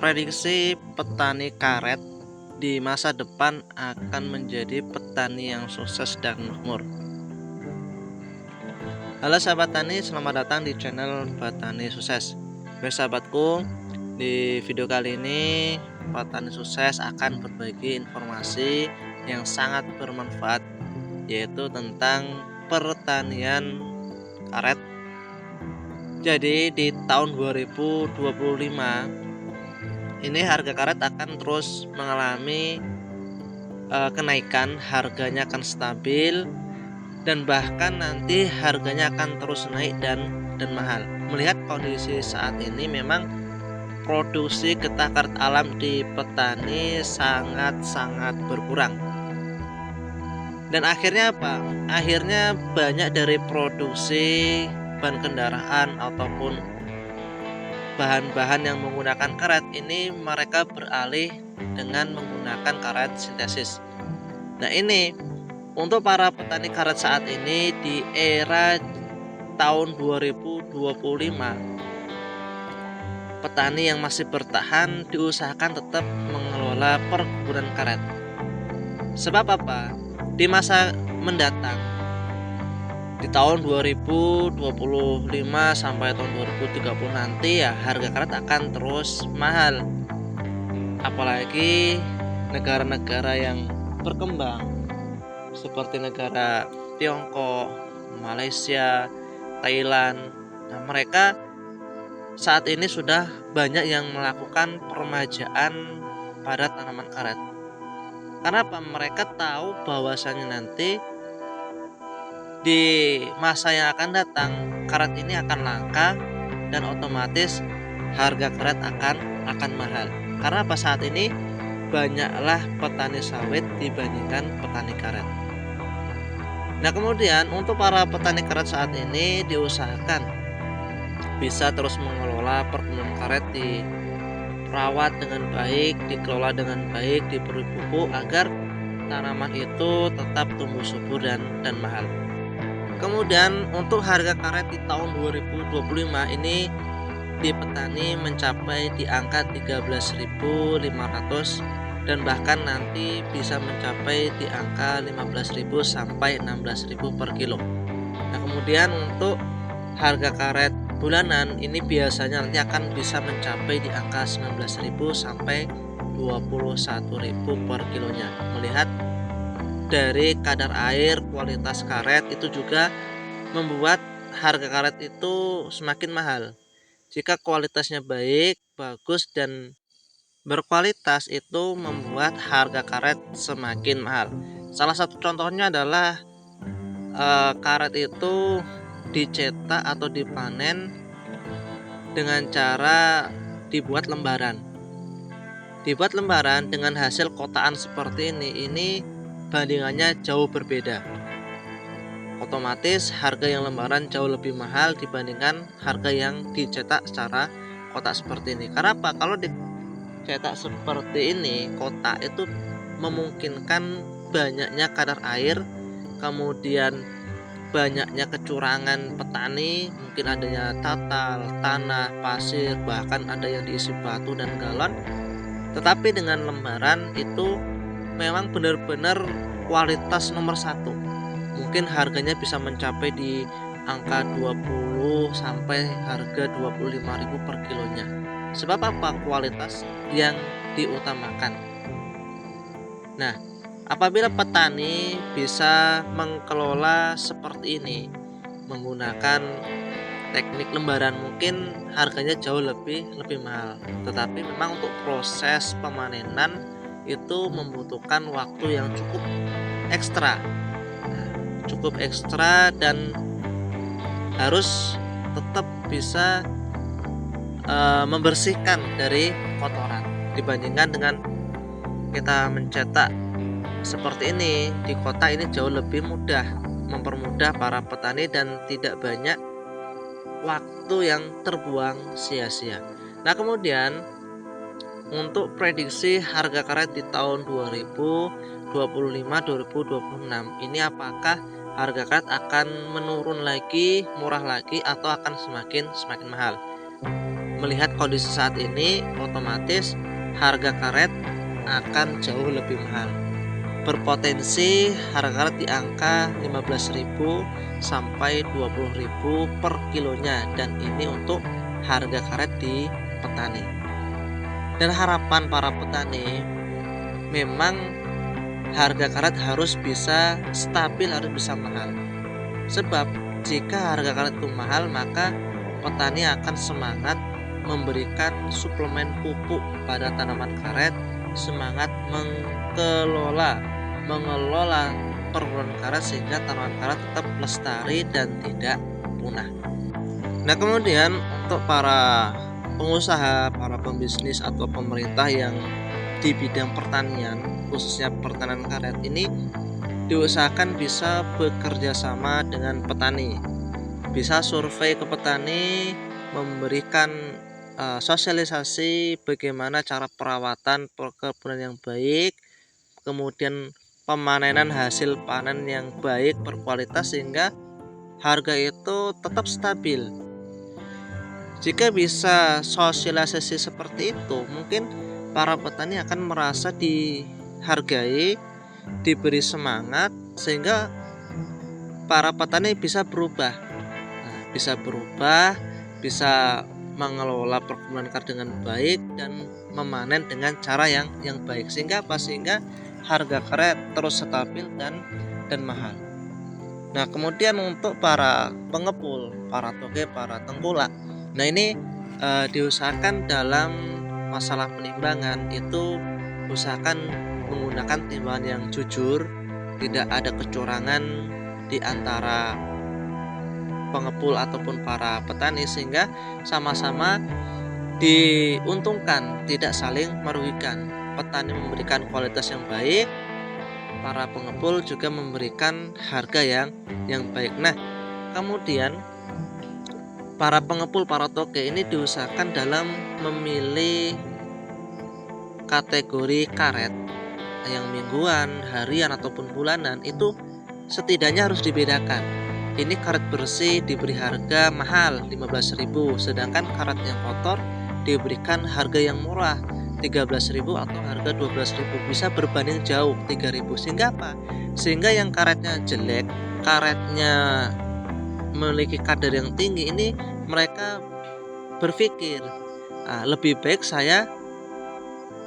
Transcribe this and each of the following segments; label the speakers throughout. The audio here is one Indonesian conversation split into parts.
Speaker 1: Prediksi petani karet di masa depan akan menjadi petani yang sukses dan makmur. Halo sahabat tani, selamat datang di channel Petani Sukses. Baik sahabatku, di video kali ini petani sukses akan berbagi informasi yang sangat bermanfaat, yaitu tentang pertanian karet. Jadi di tahun 2025 ini harga karet akan terus mengalami kenaikan, harganya akan stabil dan bahkan nanti harganya akan terus naik dan mahal. Melihat kondisi saat ini memang produksi getah karet alam di petani sangat berkurang. Dan akhirnya apa? Akhirnya banyak dari produksi bahan kendaraan ataupun bahan-bahan yang menggunakan karet ini mereka beralih dengan menggunakan karet sintesis. Nah, ini untuk para petani karet saat ini di era tahun 2025, petani yang masih bertahan diusahakan tetap mengelola perkebunan karet. Sebab apa? Di masa mendatang, di tahun 2025 sampai tahun 2030 nanti ya harga karet akan terus mahal. Apalagi negara-negara yang berkembang seperti negara Tiongkok, Malaysia, Thailand. Nah, mereka saat ini sudah banyak yang melakukan peremajaan pada tanaman karet. Kenapa? Mereka tahu bahwasannya nanti di masa yang akan datang karet ini akan langka dan otomatis harga karet akan mahal. Karena apa? Saat ini banyaklah petani sawit dibandingkan petani karet. Nah, kemudian untuk para petani karet saat ini diusahakan bisa terus mengelola perkebunan karet, dirawat dengan baik, dikelola dengan baik, diberi pupuk agar tanaman itu tetap tumbuh subur dan mahal. Kemudian untuk harga karet di tahun 2025 ini di petani mencapai di angka 13.500 dan bahkan nanti bisa mencapai di angka 15.000 sampai 16.000 per kilo. Nah, kemudian untuk harga karet bulanan ini biasanya nanti akan bisa mencapai di angka 19.000 sampai 21.000 per kilonya. Melihat dari kadar air, kualitas karet itu juga membuat harga karet itu semakin mahal. Jika kualitasnya baik, bagus dan berkualitas itu membuat harga karet semakin mahal. Salah satu contohnya adalah karet itu dicetak atau dipanen dengan cara dibuat lembaran. Dibuat lembaran dengan hasil kotaan seperti ini bandingannya jauh berbeda. Otomatis harga yang lembaran jauh lebih mahal dibandingkan harga yang dicetak secara kotak seperti ini. Karena apa? Kalau dicetak seperti ini, kotak itu memungkinkan banyaknya kadar air, kemudian banyaknya kecurangan petani, mungkin adanya tatal, tanah, pasir, bahkan ada yang diisi batu dan galon. Tetapi dengan lembaran itu memang benar-benar kualitas nomor satu. Mungkin harganya bisa mencapai di angka 20 sampai harga 25.000 per kilonya. Sebab apa? Kualitas yang diutamakan. Nah, apabila petani bisa mengelola seperti ini menggunakan teknik lembaran, mungkin harganya jauh lebih mahal. Tetapi memang untuk proses pemanenan itu membutuhkan waktu yang cukup ekstra. Dan harus tetap bisa membersihkan dari kotoran dibandingkan dengan kita mencetak seperti ini di kota. Ini jauh lebih mudah, mempermudah para petani dan tidak banyak waktu yang terbuang sia-sia. Nah, kemudian untuk prediksi harga karet di tahun 2025-2026 ini apakah harga karet akan menurun lagi, murah lagi, atau akan semakin mahal? melihat kondisi saat ini, otomatis harga karet akan jauh lebih mahal. Berpotensi harga karet di angka 15.000 sampai 20.000 per kilonya, dan ini untuk harga karet di petani. Dan harapan para petani memang harga karet harus bisa stabil, harus bisa mahal. Sebab jika harga karet itu mahal, maka petani akan semangat memberikan suplemen pupuk pada tanaman karet, semangat mengelola perkebunan karet sehingga tanaman karet tetap lestari dan tidak punah. Nah, kemudian untuk para pengusaha, para pembisnis atau pemerintah yang di bidang pertanian, khususnya pertanian karet ini, diusahakan bisa bekerja sama dengan petani, bisa survei ke petani, memberikan sosialisasi bagaimana cara perawatan perkebunan yang baik, kemudian pemanenan hasil panen yang baik berkualitas sehingga harga itu tetap stabil. Jika bisa sosialisasi seperti itu, mungkin para petani akan merasa dihargai, diberi semangat, sehingga para petani bisa berubah. Bisa mengelola perkebunan karet dengan baik dan memanen dengan cara yang baik, sehingga harga karet terus stabil dan mahal. Nah, kemudian untuk para pengepul, para toge, para tengkulak, nah ini diusahakan dalam masalah penimbangan itu usahakan menggunakan timbangan yang jujur, tidak ada kecurangan di antara pengepul ataupun para petani, sehingga sama-sama diuntungkan, tidak saling merugikan. Petani memberikan kualitas yang baik, para pengepul juga memberikan harga yang baik. Nah, kemudian para pengepul, para toge ini diusahakan dalam memilih kategori karet yang mingguan, harian ataupun bulanan, itu setidaknya harus dibedakan. Ini karet bersih diberi harga mahal 15.000, sedangkan karet yang kotor diberikan harga yang murah 13.000 atau harga 12.000, bisa berbanding jauh 3.000. Sehingga apa? Sehingga yang karetnya jelek, karetnya memiliki kadar yang tinggi, ini mereka berpikir lebih baik saya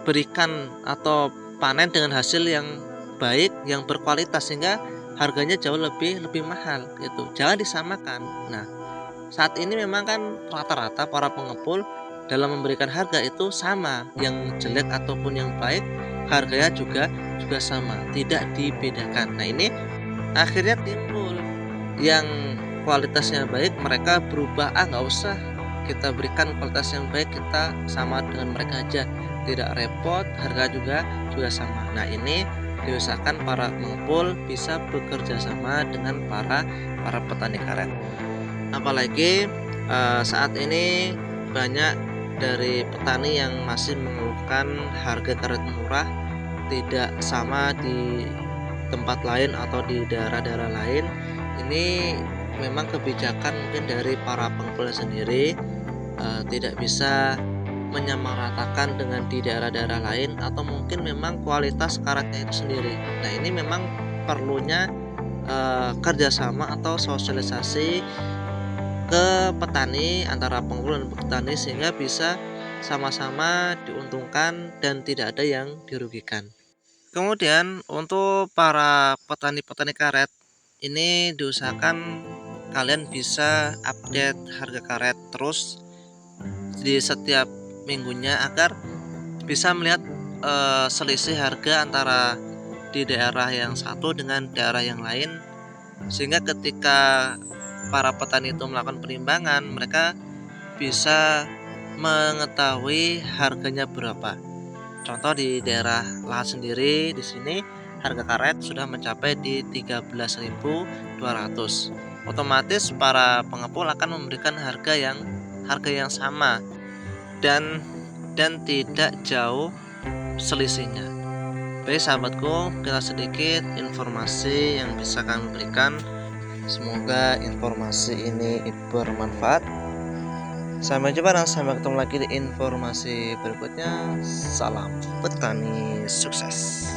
Speaker 1: berikan atau panen dengan hasil yang baik, yang berkualitas, sehingga harganya jauh lebih mahal gitu. Jangan disamakan. Nah, saat ini memang kan rata-rata para pengepul dalam memberikan harga itu sama, yang jelek ataupun yang baik harganya juga sama, tidak dibedakan. Nah, ini akhirnya timbul yang kualitasnya baik, mereka berubah, nggak usah kita berikan kualitas yang baik, kita sama dengan mereka aja, tidak repot, harga juga sama. Nah, ini diusahakan para pengepul bisa bekerja sama dengan para petani karet. Apalagi saat ini banyak dari petani yang masih mengeluhkan harga karet murah tidak sama di tempat lain atau di daerah-daerah lain. Ini memang kebijakan mungkin dari para pengepul sendiri, tidak bisa menyamaratakan dengan di daerah-daerah lain, atau mungkin memang kualitas karetnya itu sendiri. Nah, ini memang perlunya kerjasama atau sosialisasi ke petani, antara pengepul dan petani, sehingga bisa sama-sama diuntungkan dan tidak ada yang dirugikan. Kemudian untuk para petani karet ini diusahakan kalian bisa update harga karet terus di setiap minggunya, agar bisa melihat selisih harga antara di daerah yang satu dengan daerah yang lain, sehingga ketika para petani itu melakukan penimbangan, mereka bisa mengetahui harganya berapa. Contoh di daerah Lahat sendiri, di sini harga karet sudah mencapai di 13.200. Otomatis para pengepul akan memberikan harga yang sama dan tidak jauh selisihnya. Baik sahabatku, kita sedikit informasi yang bisa kami berikan. Semoga informasi ini bermanfaat. Sampai jumpa dan sampai ketemu lagi di informasi berikutnya. Salam petani sukses.